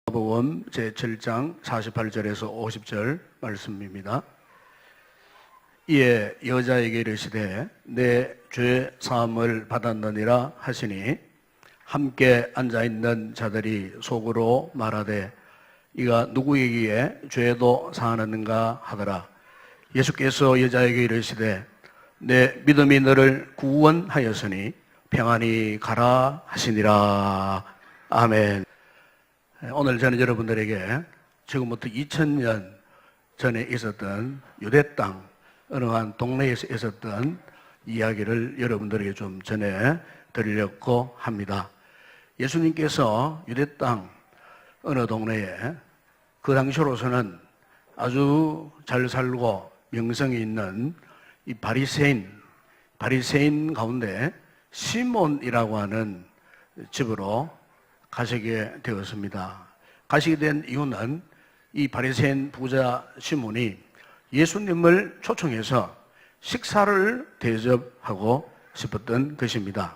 마가복음 제7장 48절에서 50절 말씀입니다. 이에 여자에게 이르시되 내 죄 사함을 받았느니라 하시니 함께 앉아있는 자들이 속으로 말하되 이가 누구에게 죄도 사하는가 하더라. 예수께서 여자에게 이르시되 내 믿음이 너를 구원하였으니 평안히 가라 하시니라. 아멘. 오늘 저는 여러분들에게 지금부터 2000년 전에 있었던 유대 땅 어느 한 동네에서 있었던 이야기를 여러분들에게 좀 전해 드리려고 합니다. 예수님께서 유대 땅 어느 동네에 그 당시로서는 아주 잘 살고 명성이 있는 이 바리새인 가운데 시몬이라고 하는 집으로 가시게 되었습니다. 가시게 된 이유는 이 바리새인 부자 시몬이 예수님을 초청해서 식사를 대접하고 싶었던 것입니다.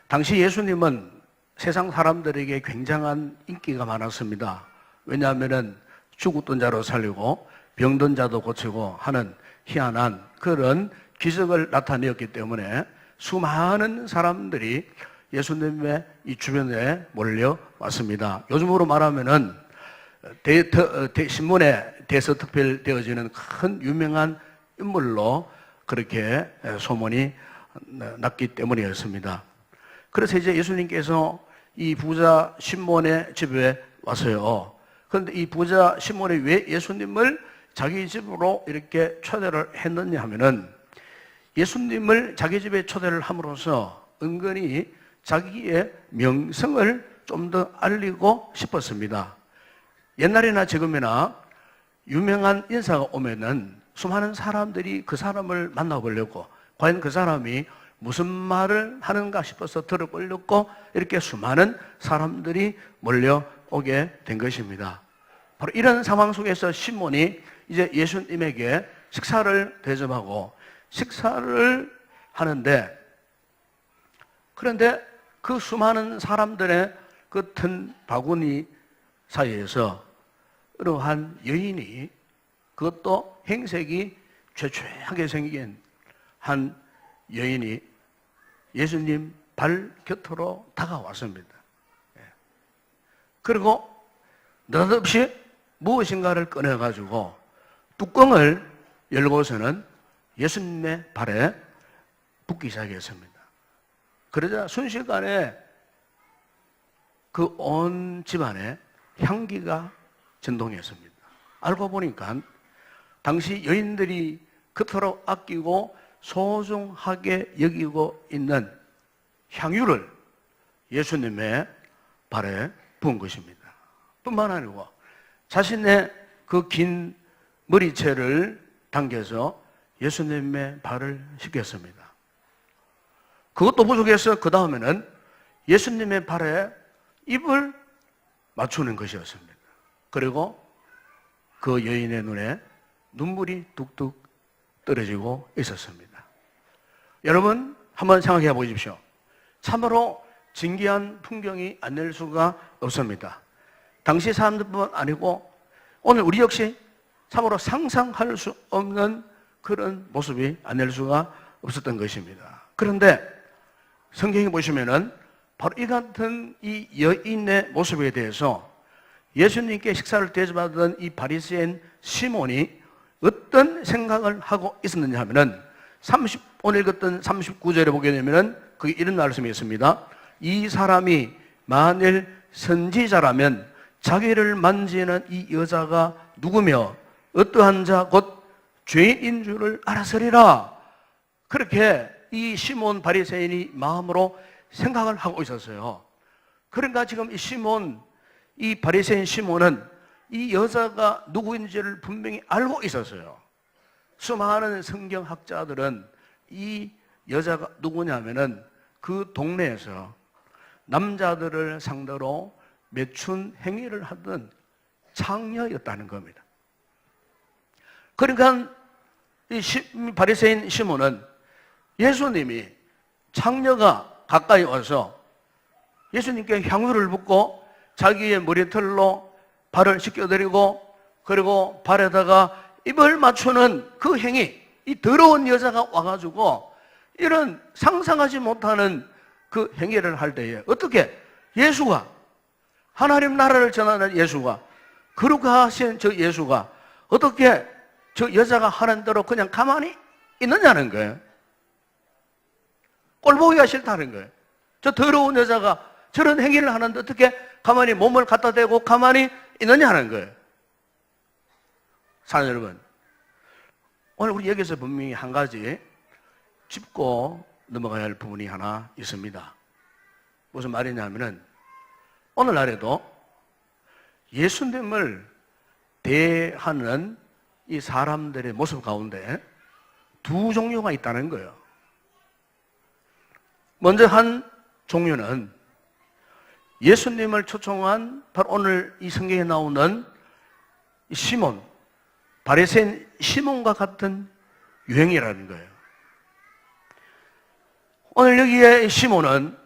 당시 예수님은 세상 사람들에게 굉장한 인기가 많았습니다. 왜냐하면 죽었던 자로 살리고 병든 자도 고치고 하는 희한한 그런 기적을 나타내었기 때문에 수많은 사람들이 예수님의 이 주변에 몰려왔습니다. 요즘으로 말하면은 신문에 대서특필되어지는 큰 유명한 인물로 그렇게 소문이 났기 때문이었습니다. 그래서 이제 예수님께서 이 부자 시몬의 집에 왔어요. 그런데 이 부자 시몬이 왜 예수님을 자기 집으로 이렇게 초대를 했느냐 하면은 예수님을 자기 집에 초대를 함으로써 은근히 자기의 명성을 좀 더 알리고 싶었습니다. 옛날이나 지금이나 유명한 인사가 오면은 수많은 사람들이 그 사람을 만나보려고 과연 그 사람이 무슨 말을 하는가 싶어서 들어보려고 이렇게 수많은 사람들이 몰려오게 된 것입니다. 바로 이런 상황 속에서 시몬이 이제 예수님에게 식사를 대접하고 식사를 하는데, 그런데 그 수많은 사람들의 그 튼 바구니 사이에서 이러한 여인이, 그것도 행색이 죄죄하게 생긴 한 여인이 예수님 발 곁으로 다가왔습니다. 그리고 느닷없이 무엇인가를 꺼내가지고 뚜껑을 열고서는 예수님의 발에 붓기 시작했습니다. 그러자 순식간에 그 온 집안에 향기가 전동했습니다. 알고 보니까 당시 여인들이 그토록 아끼고 소중하게 여기고 있는 향유를 예수님의 발에 부은 것입니다. 뿐만 아니고 자신의 그 긴 머리채를 당겨서 예수님의 발을 씻겼습니다. 그것도 부족해서 그 다음에는 예수님의 발에 입을 맞추는 것이었습니다. 그리고 그 여인의 눈에 눈물이 뚝뚝 떨어지고 있었습니다. 여러분 한번 생각해 보십시오. 참으로 진기한 풍경이 아닐 수가 없습니다. 당시 사람들뿐만 아니고 오늘 우리 역시 참으로 상상할 수 없는 그런 모습이 아닐 수가 없었던 것입니다. 그런데 성경에 보시면은 바로 이 같은 이 여인의 모습에 대해서 예수님께 식사를 대접하던 이 바리새인 시몬이 어떤 생각을 하고 있었느냐 하면은 오늘 읽었던 39절에 보게 되면은 그게 이런 말씀이 있습니다. 이 사람이 만일 선지자라면 자기를 만지는 이 여자가 누구며 어떠한 자 곧 죄인인 줄을 알았으리라. 그렇게 이 시몬 바리새인이 마음으로 생각을 하고 있었어요. 그러니까 지금 이 바리새인 시몬은 이 여자가 누구인지를 분명히 알고 있었어요. 수많은 성경학자들은 이 여자가 누구냐면은 그 동네에서 남자들을 상대로 매춘 행위를 하던 창녀였다는 겁니다. 그러니까 이 바리새인 시몬은 예수님이 창녀가 가까이 와서 예수님께 향유를 붓고 자기의 머리털로 발을 씻겨드리고 그리고 발에다가 입을 맞추는 그 행위, 이 더러운 여자가 와가지고 이런 상상하지 못하는 그 행위를 할 때에 어떻게 예수가, 하나님 나라를 전하는 예수가, 거룩하신 저 예수가 어떻게 저 여자가 하는 대로 그냥 가만히 있느냐는 거예요. 꼴보기가 싫다는 거예요. 저 더러운 여자가 저런 행위를 하는데 어떻게 가만히 몸을 갖다 대고 가만히 있느냐는 거예요. 사랑하는 여러분, 오늘 우리 여기서 분명히 한 가지 짚고 넘어가야 할 부분이 하나 있습니다. 무슨 말이냐면은 오늘날에도 예수님을 대하는 이 사람들의 모습 가운데 두 종류가 있다는 거예요. 먼저 한 종류는 예수님을 초청한 바로 오늘 이 성경에 나오는 시몬, 바리새인 시몬과 같은 유행이라는 거예요. 오늘 여기에 시몬은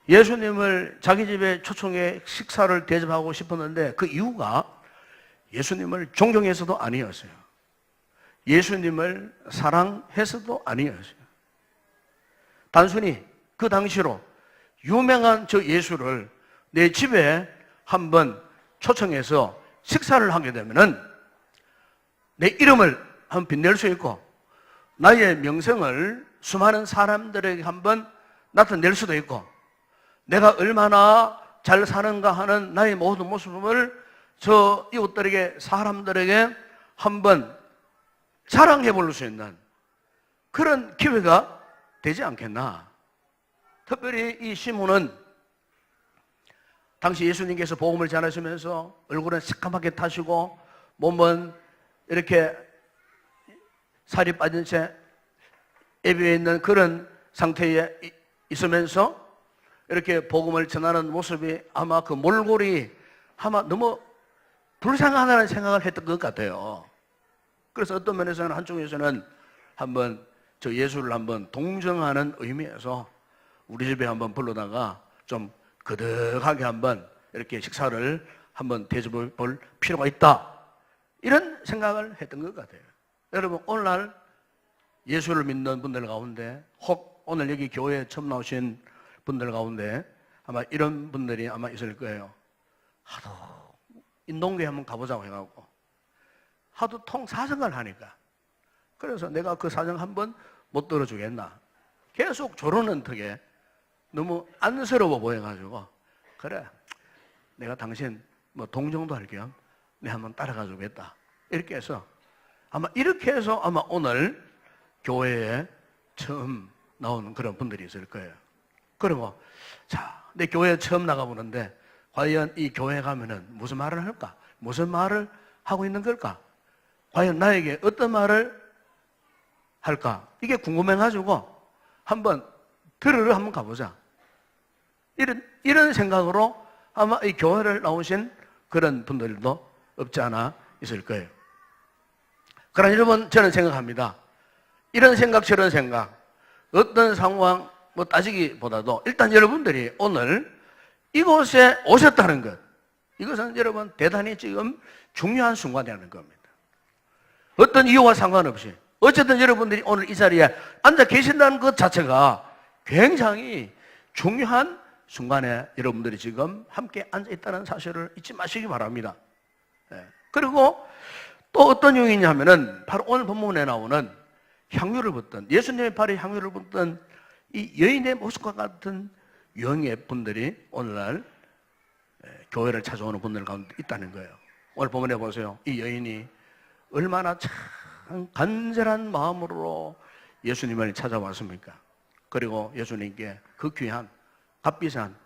예수님을 자기 집에 초청해 식사를 대접하고 싶었는데 그 이유가 예수님을 존경해서도 아니었어요. 예수님을 사랑해서도 아니었어요. 단순히 그 당시로 유명한 저 예수를 내 집에 한번 초청해서 식사를 하게 되면은 내 이름을 한번 빛낼 수 있고 나의 명성을 수많은 사람들에게 한번 나타낼 수도 있고 내가 얼마나 잘 사는가 하는 나의 모든 모습을 저 이웃들에게, 사람들에게 한번 자랑해 볼 수 있는 그런 기회가 되지 않겠나. 특별히 이 시몬은 당시 예수님께서 복음을 전하시면서 얼굴은 새까맣게 타시고 몸은 이렇게 살이 빠진 채 애비에 있는 그런 상태에 있으면서 이렇게 복음을 전하는 모습이 아마 그 몰골이 아마 너무 불쌍하다는 생각을 했던 것 같아요. 그래서 어떤 면에서는 한쪽에서는 한번 저 예수를 한번 동정하는 의미에서 우리 집에 한번 불러다가 좀 거덕하게 한번 이렇게 식사를 한번 대접해 볼 필요가 있다. 이런 생각을 했던 것 같아요. 여러분, 오늘날 예수를 믿는 분들 가운데 혹 오늘 여기 교회에 처음 나오신 분들 가운데 아마 이런 분들이 아마 있을 거예요. 하도 인동교회 한번 가보자고 해갖고 하도 통사정을 하니까 그래서 내가 그 사정 한번 못 들어주겠나. 계속 조르는 턱에 너무 안쓰러워 보여가지고 그래 내가 당신 뭐 동정도 할 겸 내 한번 따라가 주겠다. 이렇게 해서 아마 이렇게 해서 아마 오늘 교회에 처음 나오는 그런 분들이 있을 거예요. 그러면 자, 내 교회에 처음 나가보는데 과연 이 교회에 가면은 무슨 말을 할까? 무슨 말을 하고 있는 걸까? 과연 나에게 어떤 말을 할까? 이게 궁금해가지고 한번 들으러 한번 가보자. 이런 생각으로 아마 이 교회를 나오신 그런 분들도 없지 않아 있을 거예요. 그러나 여러분, 저는 생각합니다. 이런 생각, 저런 생각, 어떤 상황 뭐 따지기보다도 일단 여러분들이 오늘 이곳에 오셨다는 것, 이것은 여러분 대단히 지금 중요한 순간이라는 겁니다. 어떤 이유와 상관없이 어쨌든 여러분들이 오늘 이 자리에 앉아 계신다는 것 자체가 굉장히 중요한 순간에 여러분들이 지금 함께 앉아 있다는 사실을 잊지 마시기 바랍니다. 그리고 또 어떤 이유이냐 하면은 바로 오늘 본문에 나오는 향유를 붓던, 예수님의 발에 향유를 붓던 이 여인의 모습과 같은 유형의 분들이 오늘날 교회를 찾아오는 분들 가운데 있다는 거예요. 오늘 본문에 보세요. 이 여인이 얼마나 참 간절한 마음으로 예수님을 찾아왔습니까? 그리고 예수님께 그 귀한 값비싼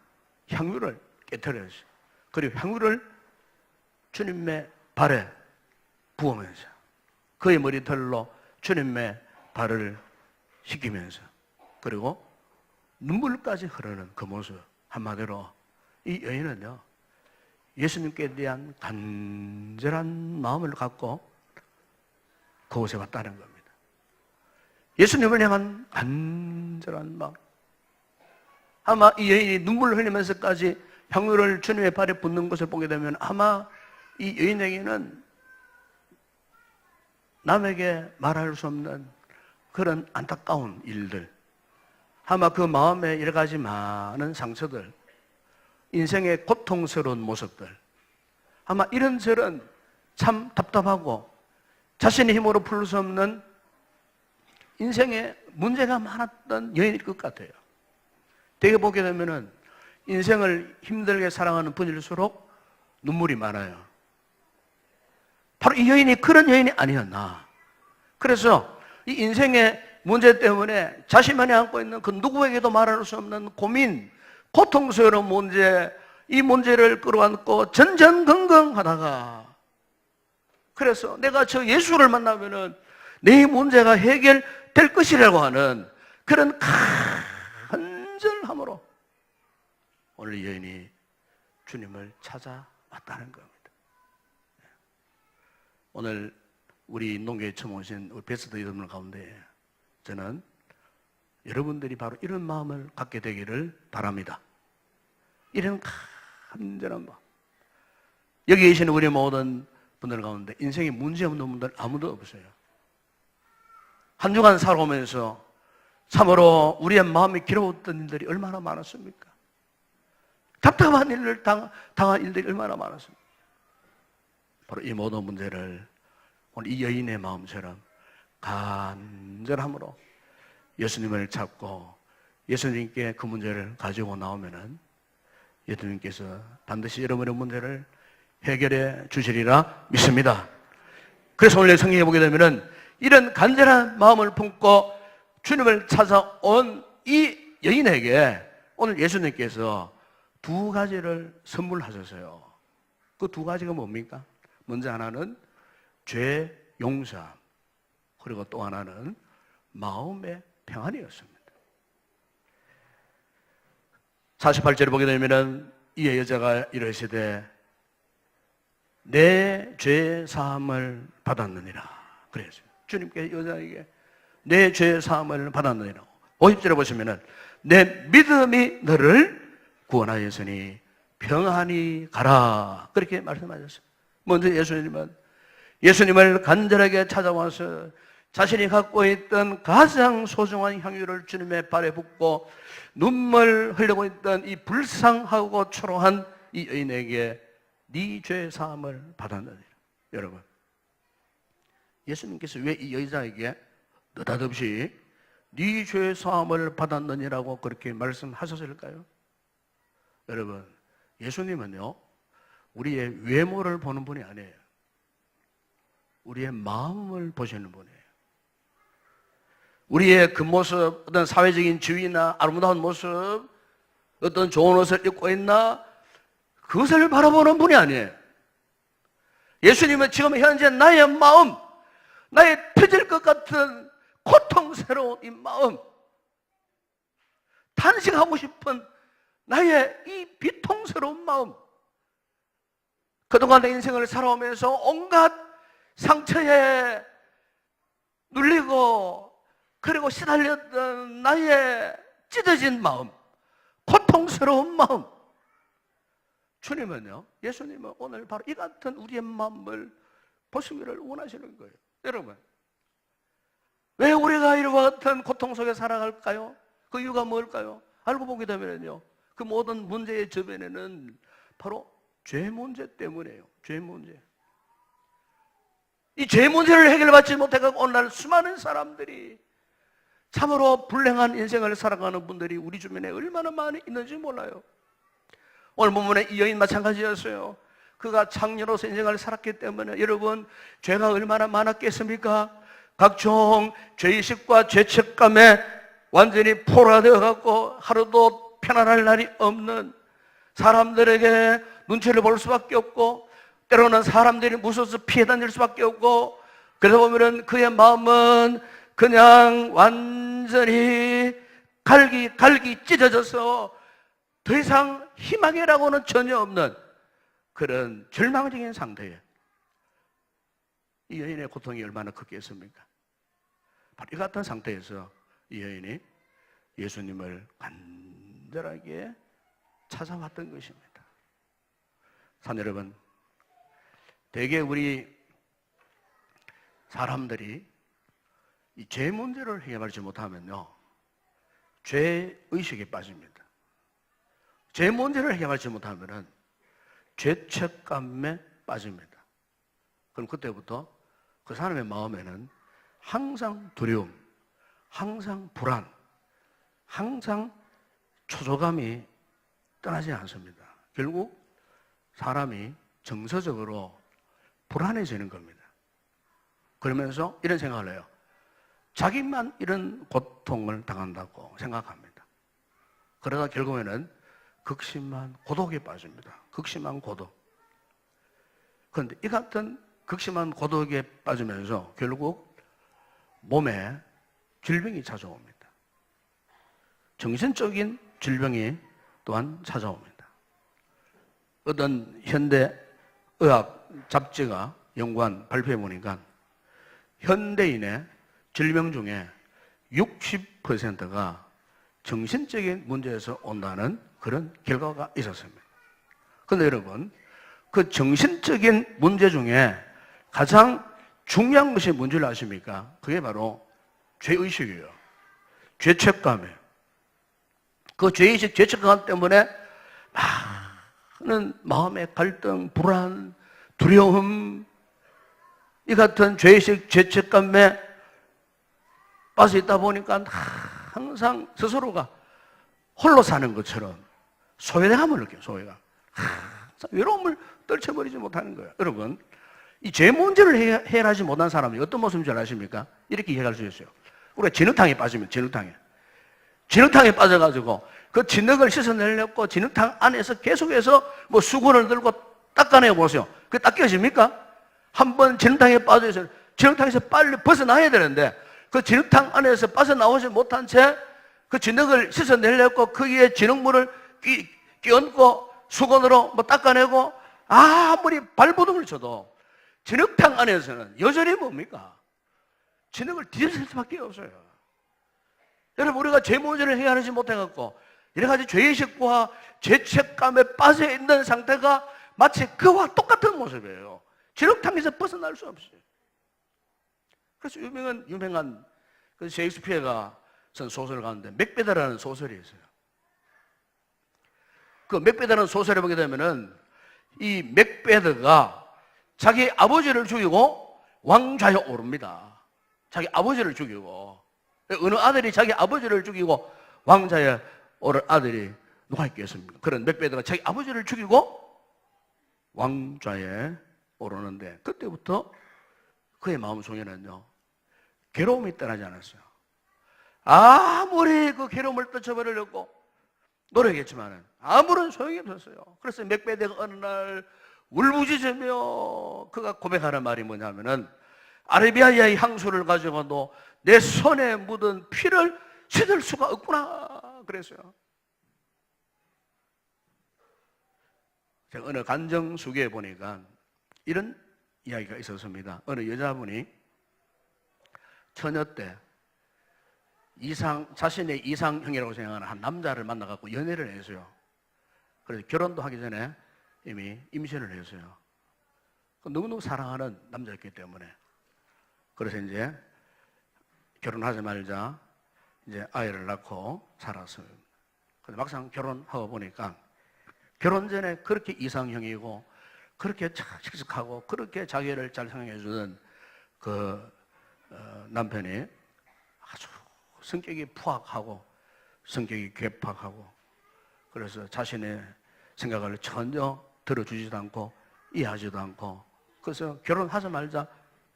향유를 깨뜨렸어요. 그리고 향유를 주님의 발에 부으면서 그의 머리털로 주님의 발을 씻기면서 그리고 눈물까지 흐르는 그 모습, 한마디로 이 여인은요 예수님께 대한 간절한 마음을 갖고 그곳에 왔다는 겁니다. 예수님을 향한 간절한 마음. 아마 이 여인이 눈물을 흘리면서까지 향유를 주님의 발에 붓는 것을 보게 되면 아마 이 여인에게는 남에게 말할 수 없는 그런 안타까운 일들, 아마 그 마음에 여러 가지 많은 상처들, 인생의 고통스러운 모습들, 아마 이런저런 참 답답하고 자신의 힘으로 풀 수 없는 인생에 문제가 많았던 여인일 것 같아요. 되게 보게 되면은 인생을 힘들게 살아가는 분일수록 눈물이 많아요. 바로 이 여인이 그런 여인이 아니었나. 그래서 이 인생의 문제 때문에 자신만이 안고 있는 그 누구에게도 말할 수 없는 고민, 고통스러운 문제, 이 문제를 끌어안고 전전긍긍하다가, 그래서 내가 저 예수를 만나면은 내 문제가 해결될 것이라고 하는 그런 간절함으로 오늘 이 여인이 주님을 찾아왔다는 겁니다. 오늘 우리 인동교회 처음 오신 우리 베스트 여러분들 가운데 저는 여러분들이 바로 이런 마음을 갖게 되기를 바랍니다. 이런 간절한 마음. 여기 계시는 우리 모든 분들 가운데 인생에 문제 없는 분들 아무도 없어요. 한 주간 살아오면서 참으로 우리의 마음이 괴로웠던 일들이 얼마나 많았습니까? 답답한 일을 당한 일들이 얼마나 많았습니까? 바로 이 모든 문제를 오늘 이 여인의 마음처럼 간절함으로 예수님을 찾고 예수님께 그 문제를 가지고 나오면은 예수님께서 반드시 여러분의 문제를 해결해 주시리라 믿습니다. 그래서 오늘 성경에 보게 되면은 이런 간절한 마음을 품고 주님을 찾아온 이 여인에게 오늘 예수님께서 두 가지를 선물하셨어요. 그 두 가지가 뭡니까? 먼저 하나는 죄 용서, 그리고 또 하나는 마음의 평안이었습니다. 48절을 보게 되면 이 여자가 이르시되 내 죄 사함을 받았느니라 그랬어요. 주님께 여자에게 내 죄 사함을 받았느니라. 50절에 보시면은 내 믿음이 너를 구원하였으니 평안히 가라 그렇게 말씀하셨어요. 먼저 예수님을 간절하게 찾아와서 자신이 갖고 있던 가장 소중한 향유를 주님의 발에 붓고 눈물 흘리고 있던 이 불쌍하고 초라한 이 여인에게 네 죄 사함을 받았느니라. 여러분, 예수님께서 왜 이 여자에게 느닷없이 네 죄 사함을 받았느니라고 그렇게 말씀하셨을까요? 여러분, 예수님은요 우리의 외모를 보는 분이 아니에요. 우리의 마음을 보시는 분이에요. 우리의 그 모습, 어떤 사회적인 지위나 아름다운 모습, 어떤 좋은 옷을 입고 있나, 그것을 바라보는 분이 아니에요. 예수님은 지금 현재 나의 마음, 나의 터질 것 같은 고통스러운 이 마음, 탄식하고 싶은 나의 이 비통스러운 마음, 그동안 내 인생을 살아오면서 온갖 상처에 눌리고 그리고 시달렸던 나의 찢어진 마음, 고통스러운 마음, 주님은요, 예수님은 오늘 바로 이 같은 우리의 마음을 보시기를 원하시는 거예요. 여러분, 왜 우리가 이와 같은 고통 속에 살아갈까요? 그 이유가 뭘까요? 알고 보게 되면요, 그 모든 문제의 저변에는 바로 죄 문제 때문이에요. 죄 문제. 이 죄 문제를 해결받지 못해서 오늘날 수많은 사람들이 참으로 불행한 인생을 살아가는 분들이 우리 주변에 얼마나 많이 있는지 몰라요. 오늘 본문에 이 여인 마찬가지였어요. 그가 창녀로서 인생을 살았기 때문에 여러분, 죄가 얼마나 많았겠습니까? 각종 죄의식과 죄책감에 완전히 포로되어 갖고 하루도 편안할 날이 없는, 사람들에게 눈치를 볼 수밖에 없고 때로는 사람들이 무서워서 피해 다닐 수밖에 없고, 그러다 보면은 그의 마음은 그냥 완전히 갈기 찢어져서 더 이상 희망이라고는 전혀 없는 그런 절망적인 상태에 이 여인의 고통이 얼마나 컸겠습니까? 바로 이 같은 상태에서 이 여인이 예수님을 간절하게 찾아왔던 것입니다. 산 여러분, 대개 우리 사람들이 이 죄 문제를 해결하지 못하면요, 죄 의식에 빠집니다. 죄 문제를 해결하지 못하면은 죄책감에 빠집니다. 그럼 그때부터 그 사람의 마음에는 항상 두려움, 항상 불안, 항상 초조감이 떠나지 않습니다. 결국 사람이 정서적으로 불안해지는 겁니다. 그러면서 이런 생각을 해요. 자기만 이런 고통을 당한다고 생각합니다. 그러다 결국에는 극심한 고독에 빠집니다. 극심한 고독. 그런데 이 같은 극심한 고독에 빠지면서 결국 몸에 질병이 찾아옵니다. 정신적인 질병이 또한 찾아옵니다. 어떤 현대의학 잡지가 연구한 발표해 보니까 현대인의 질병 중에 60%가 정신적인 문제에서 온다는 그런 결과가 있었습니다. 그런데 여러분, 그 정신적인 문제 중에 가장 중요한 것이 뭔지 아십니까? 그게 바로 죄의식이에요. 죄책감이에요. 그 죄의식, 죄책감 때문에 많은 마음의 갈등, 불안, 두려움, 이 같은 죄의식, 죄책감에 빠져 있다 보니까 항상 스스로가 홀로 사는 것처럼 소외감을 느껴요, 소외감. 외로움을 떨쳐버리지 못하는 거예요. 여러분, 이 죄 문제를 해결하지 못한 사람이 어떤 모습인지 아십니까? 이렇게 이해할 수 있어요. 우리가 진흙탕에 빠지면, 진흙탕에 빠져가지고 그 진흙을 씻어내려고 진흙탕 안에서 계속해서 뭐 수건을 들고 닦아내어 보세요. 그게 닦여집니까? 한번 진흙탕에 빠져서 진흙탕에서 빨리 벗어나야 되는데 그 진흙탕 안에서 빠져나오지 못한 채 그 진흙을 씻어내려고 거기에 진흙물을 끼얹고 수건으로 뭐 닦아내고 아무리 발버둥을 쳐도 진흙탕 안에서는 여전히 뭡니까? 진흙을 뒤집을 수밖에 없어요. 여러분, 우리가 죄 문제를 해결하지 못해갖고 여러 가지 죄의식과 죄책감에 빠져 있는 상태가 마치 그와 똑같은 모습이에요. 진흙탕에서 벗어날 수 없어요. 그래서 유명한 그 셰익스피어가 쓴 소설 가운데 맥베드라는 소설이 있어요. 그 맥베드라는 소설에 보게 되면은 이 맥베드가 자기 아버지를 죽이고 왕좌에 오릅니다. 자기 아버지를 죽이고. 어느 아들이 자기 아버지를 죽이고 왕좌에 오를 아들이 누가 있겠습니까? 그런 맥베드가 자기 아버지를 죽이고 왕좌에 오르는데 그때부터 그의 마음속에는요, 괴로움이 떠나지 않았어요. 아무리 그 괴로움을 떨쳐버리려고 노력했지만은 아무런 소용이 없었어요. 그래서 맥베드가 어느 날 울부짖으며 그가 고백하는 말이 뭐냐면은 아라비아의 향수를 가져가도 내 손에 묻은 피를 씻을 수가 없구나 그랬어요. 제가 어느 간정수교에 보니까 이런 이야기가 있었습니다. 어느 여자분이 처녀 때 자신의 이상형이라고 생각하는 한 남자를 만나갖고 연애를 했어요. 그래서 결혼도 하기 전에 이미 임신을 했어요. 너무너무 사랑하는 남자였기 때문에. 그래서 이제 결혼하지 말자 이제 아이를 낳고 살았어요. 근데 막상 결혼하고 보니까 결혼 전에 그렇게 이상형이고 그렇게 칙칙하고 그렇게 자기를 잘 생각해주는 그 남편이 아주 성격이 포악하고 성격이 괴팍하고 그래서 자신의 생각을 전혀 들어주지도 않고 이해하지도 않고 그래서 결혼하지 말자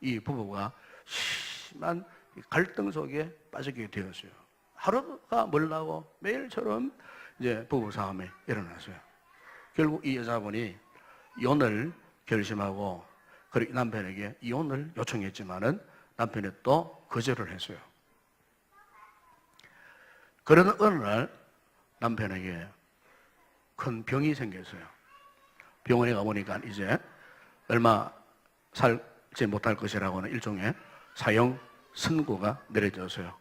이 부부가 심한 갈등 속에 빠지게 되었어요. 하루가 멀다고 매일처럼 이제 부부싸움이 일어났어요. 결국 이 여자분이 이혼을 결심하고 남편에게 이혼을 요청했지만은 남편이 또 거절을 했어요. 그러던 어느 날 남편에게 큰 병이 생겼어요. 병원에 가보니까 이제 얼마 살지 못할 것이라고 하는 일종의 사형 선고가 내려졌어요.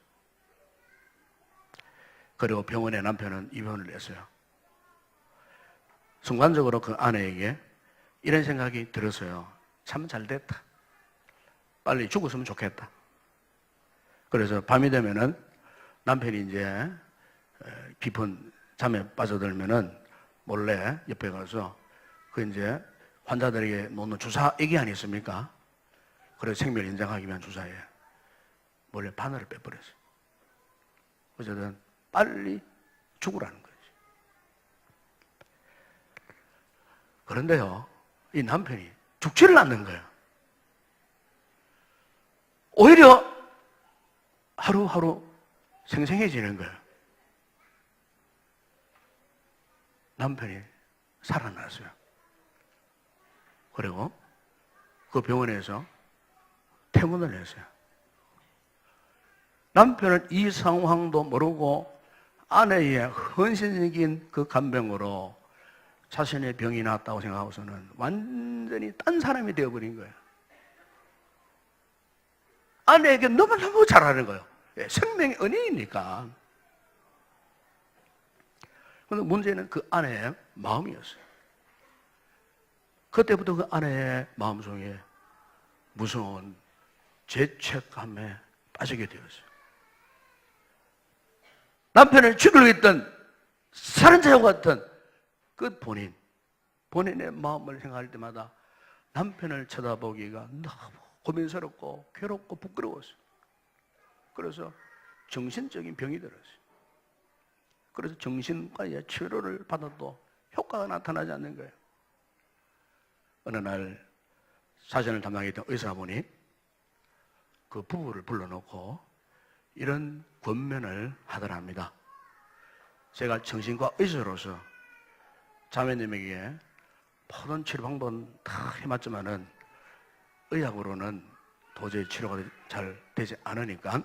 그리고 병원에 남편은 입원을 했어요. 순간적으로 그 아내에게 이런 생각이 들었어요. 참 잘됐다. 빨리 죽었으면 좋겠다. 그래서 밤이 되면은 남편이 이제 깊은 잠에 빠져들면은 몰래 옆에 가서 그 이제 환자들에게 놓는 주사 얘기 아니었습니까? 그래서 생명 연장하기 위한 주사에 몰래 바늘을 빼버렸어요. 어쨌든 빨리 죽으라는 거지. 그런데요, 이 남편이 죽지를 않는 거예요. 오히려 하루하루 생생해지는 거예요. 남편이 살아났어요. 그리고 그 병원에서 퇴원을 했어요. 남편은 이 상황도 모르고 아내의 헌신적인 그 간병으로 자신의 병이 낫다고 생각하고서는 완전히 딴 사람이 되어버린 거예요. 아내에게 너무너무 잘하는 거예요. 생명의 은혜이니까. 그런데 문제는 그 아내의 마음이었어요. 그때부터 그 아내의 마음속에 무서운 죄책감에 빠지게 되었어요. 남편을 죽이려고 했던 살인자와 같은 그 본인의 마음을 생각할 때마다 남편을 쳐다보기가 너무 고민스럽고 괴롭고 부끄러웠어요. 그래서 정신적인 병이 들었어요. 그래서 정신과의 치료를 받아도 효과가 나타나지 않는 거예요. 어느 날 사진을 담당했던 의사분이 그 부부를 불러놓고 이런 권면을 하더랍니다. 제가 정신과 의사로서 자매님에게 모든 치료 방법은 다 해봤지만은 의학으로는 도저히 치료가 잘 되지 않으니까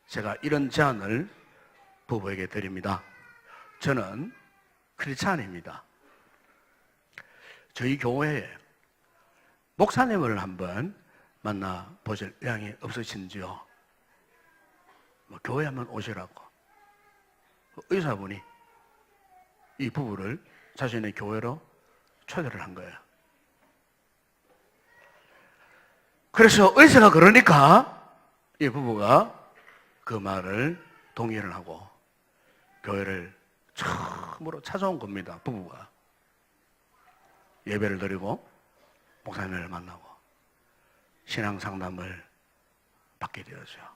제가 이런 제안을 부부에게 드립니다. 저는 크리스찬입니다. 저희 교회에 목사님을 한번 만나보실 의향이 없으신지요? 교회 한번 오시라고. 의사분이 이 부부를 자신의 교회로 초대를 한 거예요. 그래서 의사가 그러니까 이 부부가 그 말을 동의를 하고 교회를 처음으로 찾아온 겁니다. 부부가 예배를 드리고 목사님을 만나고 신앙 상담을 받게 되었어요.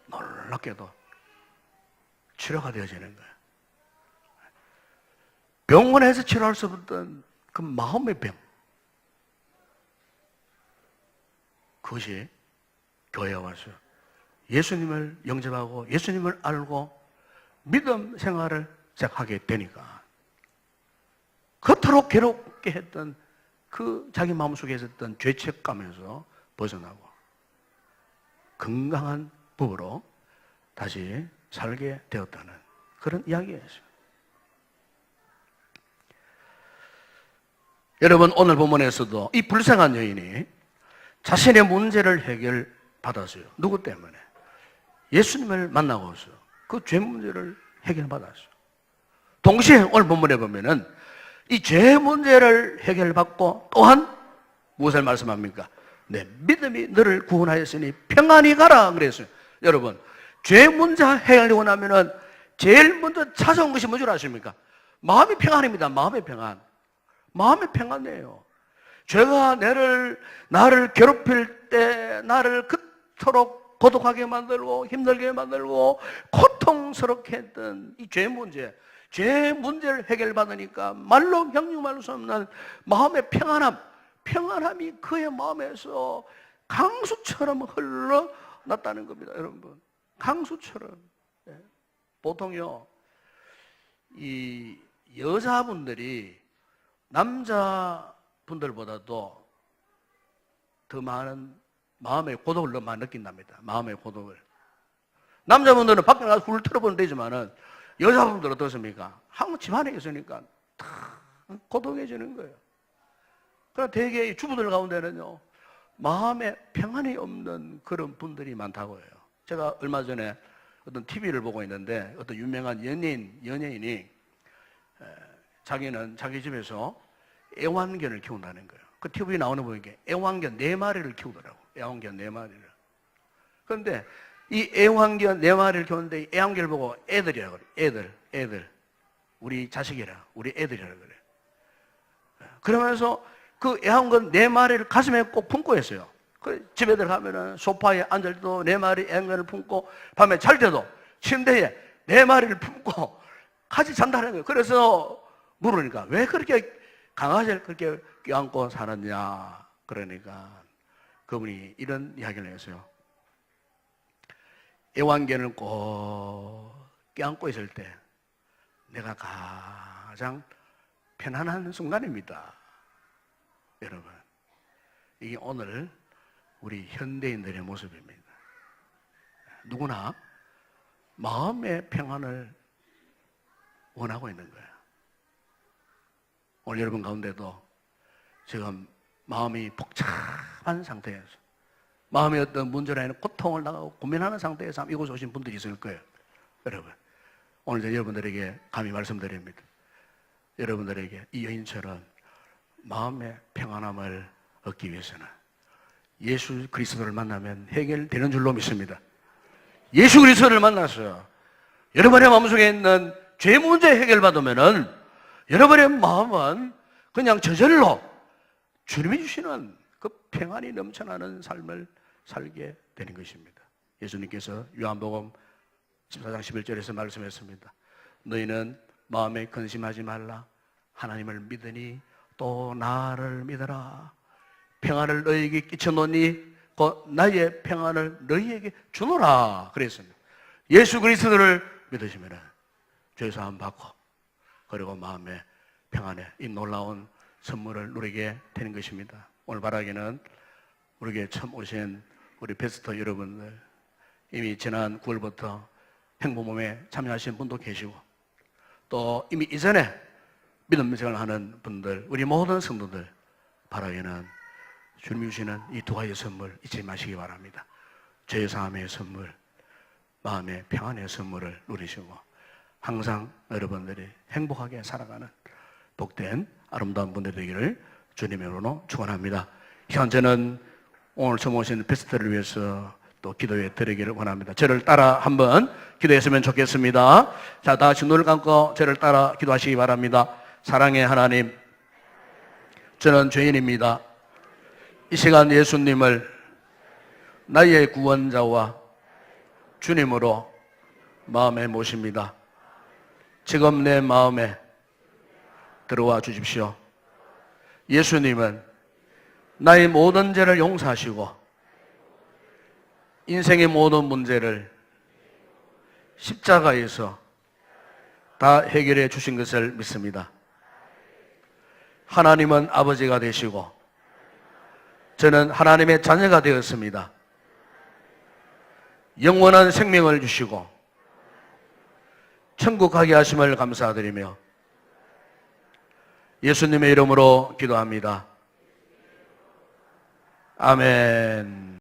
놀랍게도 치료가 되어지는 거예요. 병원에서 치료할 수 없던 그 마음의 병, 그것이 교회에 와서 예수님을 영접하고 예수님을 알고 믿음 생활을 시작하게 되니까 그토록 괴롭게 했던 그 자기 마음속에 있었던 죄책감에서 벗어나고 건강한 부부로 다시 살게 되었다는 그런 이야기였어요. 여러분, 오늘 본문에서도 이 불쌍한 여인이 자신의 문제를 해결받았어요. 누구 때문에? 예수님을 만나고서 그 죄 문제를 해결받았어요. 동시에 오늘 본문에 보면은 이 죄 문제를 해결받고 또한 무엇을 말씀합니까? 내 믿음이 너를 구원하였으니 평안히 가라 그랬어요. 여러분, 죄 문제 해결되고 나면은 제일 먼저 찾아온 것이 뭔지 아십니까? 마음의 평안입니다. 마음의 평안. 마음의 평안이에요. 죄가 나를 괴롭힐 때 나를 그토록 고독하게 만들고 힘들게 만들고 고통스럽게 했던 이 죄 문제를 해결받으니까 말로 형용할 수 없는 마음의 평안함이 그의 마음에서 강수처럼 흘러났다는 겁니다. 여러분, 강수처럼. 보통요, 이 여자분들이 남자분들보다도 더 많은 마음의 고독을 더 많이 느낀답니다. 마음의 고독을. 남자분들은 밖에 나가서 훌 틀어보면 되지만은 여자분들은 어떻습니까? 한국 집안에 있으니까 다 고독해지는 거예요. 그러나 대개 이 주부들 가운데는요, 마음에 평안이 없는 그런 분들이 많다고 해요. 제가 얼마 전에 어떤 TV를 보고 있는데 어떤 유명한 연예인이 자기는 자기 집에서 애완견을 키운다는 거예요. 그 TV에 나오는 보니까 애완견 4마리를 키우더라고. 애완견 4마리를. 그런데 이 애완견 4마리를 키우는데 이 애완견을 보고 애들이라고 그래. 애들. 우리 자식이라, 우리 애들이라 그래. 그러면서 그 애완견 4마리를 가슴에 꼭 품고 했어요. 그 집에 들어가면은 소파에 앉을 때도 4마리 애완견을 품고, 밤에 잘 때도 침대에 4마리를 품고 같이 잔다는 거예요. 그래서 물으니까 왜 그렇게 강아지를 그렇게 껴안고 살았냐. 그러니까 그분이 이런 이야기를 했어요. 애완견을 꼭 껴안고 있을 때 내가 가장 편안한 순간입니다. 여러분, 이게 오늘 우리 현대인들의 모습입니다. 누구나 마음의 평안을 원하고 있는 거예요. 오늘 여러분 가운데도 지금 마음이 복잡한 상태에서, 마음의 어떤 문제로 인해 고통을 당하고 고민하는 상태에서 이곳에 오신 분들이 있을 거예요. 여러분, 오늘 여러분들에게 감히 말씀드립니다. 여러분들에게 이 여인처럼 마음의 평안함을 얻기 위해서는 예수 그리스도를 만나면 해결되는 줄로 믿습니다. 예수 그리스도를 만나서 여러분의 마음속에 있는 죄 문제 해결받으면은 여러분의 마음은 그냥 저절로 주님이 주시는 그 평안이 넘쳐나는 삶을 살게 되는 것입니다. 예수님께서 요한복음 14장 11절에서 말씀했습니다. 너희는 마음에 근심하지 말라. 하나님을 믿으니 또 나를 믿어라. 평안을 너희에게 끼쳐놓으니 그 나의 평안을 너희에게 주노라. 그랬습니다. 예수 그리스도를 믿으시면 죄사함 받고, 그리고 마음의 평안에 이 놀라운 선물을 누리게 되는 것입니다. 오늘 바라기는 우리에게 처음 오신 우리 베스터 여러분들, 이미 지난 9월부터 행복몸에 참여하신 분도 계시고, 또 이미 이전에 믿음 생활을 하는 분들, 우리 모든 성도들 바라기는 주님이 주시는 이 두 가지 선물 잊지 마시기 바랍니다. 죄사함의 선물, 마음의 평안의 선물을 누리시고 항상 여러분들이 행복하게 살아가는 복된 아름다운 분들이 되기를 주님의 이름으로 축원합니다. 현재는 오늘 처음 오신 베스트를 위해서 또 기도해 드리기를 원합니다. 저를 따라 한번 기도했으면 좋겠습니다. 자, 다 같이 눈을 감고 저를 따라 기도하시기 바랍니다. 사랑의 하나님, 저는 죄인입니다. 이 시간 예수님을 나의 구원자와 주님으로 마음에 모십니다. 지금 내 마음에 들어와 주십시오. 예수님은 나의 모든 죄를 용서하시고 인생의 모든 문제를 십자가에서 다 해결해 주신 것을 믿습니다. 하나님은 아버지가 되시고 저는 하나님의 자녀가 되었습니다. 영원한 생명을 주시고 천국 가게 하심을 감사드리며 예수님의 이름으로 기도합니다. 아멘.